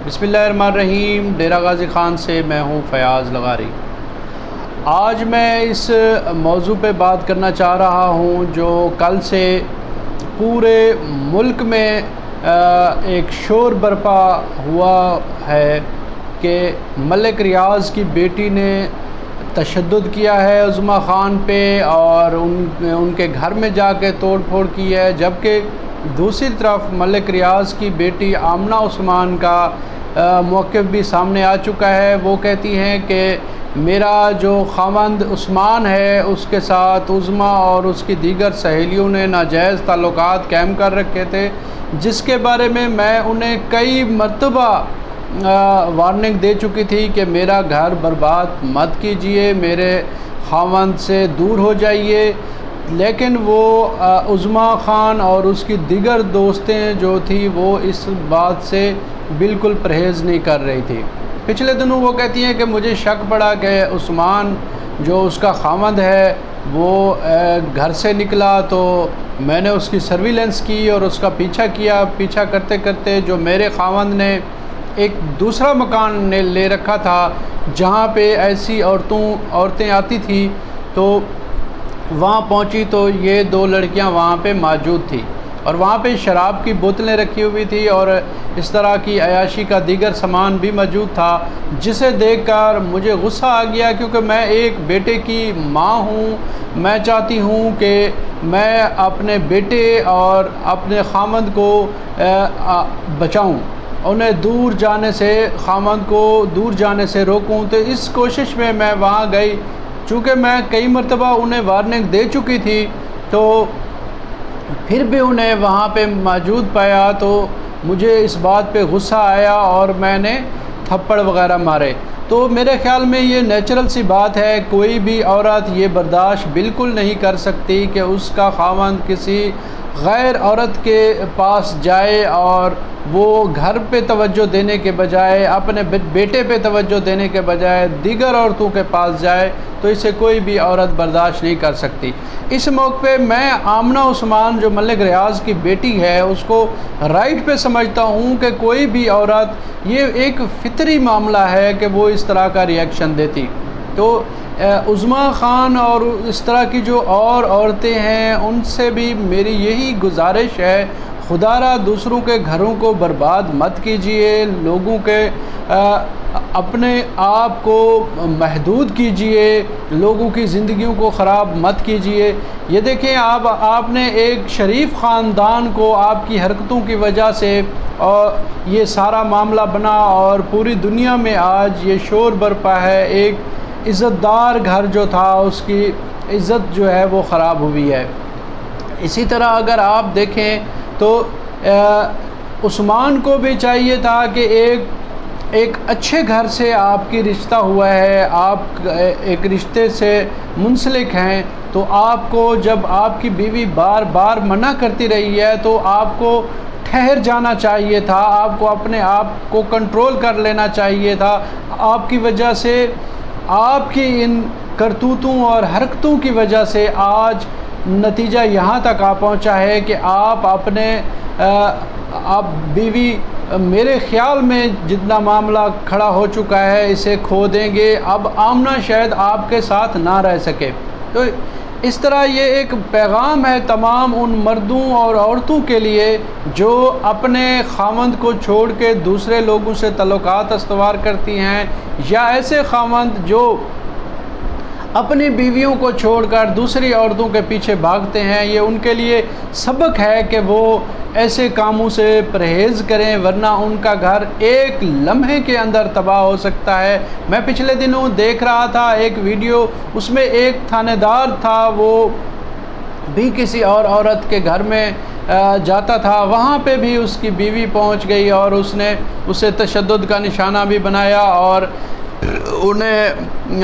बिस्मिल्लाहिर्रहमानिर्रहीम। डेरा गाज़ी ख़ान से मैं हूँ फ़याज़ लगारी। आज मैं इस मौजू पे बात करना चाह रहा हूँ जो कल से पूरे मुल्क में एक शोर बरपा हुआ है कि मलिक रियाज़ की बेटी ने तशद्दुद किया है उज़्मा ख़ान पे और उनके घर में जाके तोड़ फोड़ की है, जबकि दूसरी तरफ मलिक रियाज़ की बेटी आमना उस्मान का मौक़िफ़ भी सामने आ चुका है। वो कहती हैं कि मेरा जो ख़ावंद उस्मान है उसके साथ उज़्मा और उसकी दीगर सहेलियों ने नाजायज़ ताल्लुकात कायम कर रखे थे, जिसके बारे में मैं उन्हें कई मरतबा वार्निंग दे चुकी थी कि मेरा घर बर्बाद मत कीजिए, मेरे ख़ावंद से दूर हो जाइए। लेकिन वो उज़्मा ख़ान और उसकी दीगर दोस्तें जो थी वो इस बात से बिल्कुल परहेज़ नहीं कर रही थी। पिछले दिनों वो कहती हैं कि मुझे शक पड़ा कि उस्मान जो उसका ख़ावंद है वो घर से निकला, तो मैंने उसकी सर्विलेंस की और उसका पीछा किया। पीछा करते करते जो मेरे ख़ावंद ने एक दूसरा मकान ने ले रखा था जहाँ पे ऐसी औरतें आती थी, तो वहाँ पहुँची तो ये दो लड़कियाँ वहाँ पे मौजूद थी और वहाँ पे शराब की बोतलें रखी हुई थी और इस तरह की अयाशी का दीगर सामान भी मौजूद था, जिसे देखकर मुझे गुस्सा आ गया, क्योंकि मैं एक बेटे की माँ हूँ। मैं चाहती हूँ कि मैं अपने बेटे और अपने ख़ावंद को बचाऊँ, उन्हें दूर जाने से, ख़ावंद को दूर जाने से रोकूं। तो इस कोशिश में मैं वहाँ गई। चूँकि मैं कई मरतबा उन्हें वार्निंग दे चुकी थी, तो फिर भी उन्हें वहाँ पे मौजूद पाया तो मुझे इस बात पे गुस्सा आया और मैंने थप्पड़ वग़ैरह मारे। तो मेरे ख़्याल में ये नेचुरल सी बात है, कोई भी औरत ये बर्दाश्त बिल्कुल नहीं कर सकती कि उसका ख़ावंद किसी गैर औरत के पास जाए और वो घर पे तवज्जो देने के बजाय, अपने बेटे पे तवज्जो देने के बजाय दीगर औरतों के पास जाए, तो इसे कोई भी औरत बर्दाश्त नहीं कर सकती। इस मौके पे मैं आमना उस्मान जो मलिक रियाज़ की बेटी है उसको राइट पे समझता हूँ कि कोई भी औरत, ये एक फ़ितरी मामला है कि वो इस तरह का रिएक्शन देती। तो उज़्मा ख़ान और इस तरह की जो और औरतें हैं उनसे भी मेरी यही गुजारिश है, खुदारा दूसरों के घरों को बर्बाद मत कीजिए, लोगों के अपने आप को महदूद कीजिए, लोगों की ज़िंदगियों को ख़राब मत कीजिए। ये देखें, आपने एक शरीफ ख़ानदान को आपकी हरकतों की वजह से और ये सारा मामला बना और पूरी दुनिया में आज ये शोर बरपा है। एक इज़्ज़तदार घर जो था उसकी इज़्ज़त जो है वो ख़राब हुई है। इसी तरह अगर आप देखें तो उस्मान को भी चाहिए था कि एक अच्छे घर से आपकी रिश्ता हुआ है, आप एक रिश्ते से मुंसलिक हैं, तो आपको जब आपकी बीवी बार बार मना करती रही है तो आपको ठहर जाना चाहिए था, आपको अपने आप को कंट्रोल कर लेना चाहिए था। आपकी वजह से, आपकी इन करतूतों और हरकतों की वजह से आज नतीजा यहाँ तक आ पहुँचा है कि आप अपने आप बीवी, मेरे ख़्याल में जितना मामला खड़ा हो चुका है इसे खो देंगे। अब आमना शायद आपके साथ ना रह सके। तो इस तरह ये एक पैगाम है तमाम उन मर्दों और औरतों के लिए जो अपने ख़ावंद को छोड़ के दूसरे लोगों से तल्लुकात इस्तवार करती हैं, या ऐसे ख़ावंद जो अपनी बीवियों को छोड़कर दूसरी औरतों के पीछे भागते हैं। ये उनके लिए सबक है कि वो ऐसे कामों से परहेज़ करें, वरना उनका घर एक लम्हे के अंदर तबाह हो सकता है। मैं पिछले दिनों देख रहा था एक वीडियो, उसमें एक थानेदार था, वो भी किसी और औरत के घर में जाता था, वहाँ पे भी उसकी बीवी पहुँच गई और उसने उसे तशद्दुद का निशाना भी बनाया और उन्हें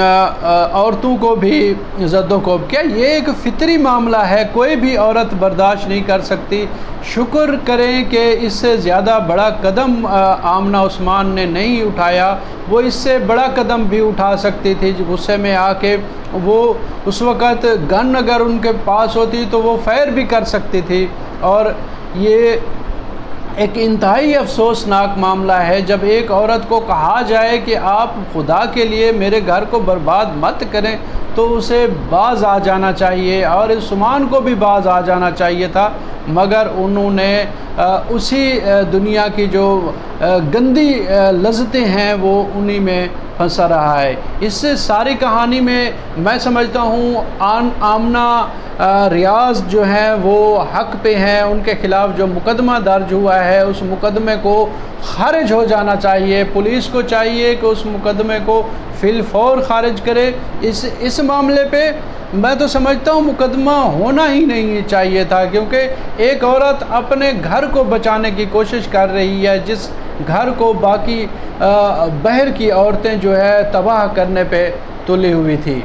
औरतों को भी ज़द्दोकोब किया। ये एक फ़ितरी मामला है, कोई भी औरत बर्दाश्त नहीं कर सकती। शुक्र करें कि इससे ज़्यादा बड़ा कदम आमना उस्मान ने नहीं उठाया। वो इससे बड़ा कदम भी उठा सकती थी, गुस्से में आके वो उस वक़्त गन अगर उनके पास होती तो वो फायर भी कर सकती थी। और ये एक इंतहाई अफसोसनाक मामला है जब एक औरत को कहा जाए कि आप खुदा के लिए मेरे घर को बर्बाद मत करें, तो उसे बाज आ जाना चाहिए और उस्मान को भी बाज आ जाना चाहिए था, मगर उन्होंने उसी दुनिया की जो गंदी लज़्ज़तें हैं वो उन्हीं में फंसा रहा है। इससे सारी कहानी में मैं समझता हूँ आमना रियाज जो है वो हक पे हैं। उनके ख़िलाफ़ जो मुकदमा दर्ज हुआ है उस मुकदमे को खारिज हो जाना चाहिए। पुलिस को चाहिए कि उस मुकदमे को फिलफौर खारिज करे। इस मामले पे मैं तो समझता हूँ मुकदमा होना ही नहीं चाहिए था, क्योंकि एक औरत अपने घर को बचाने की कोशिश कर रही है, जिस घर को बाकी बाहर की औरतें जो है तबाह करने पे तुली हुई थी।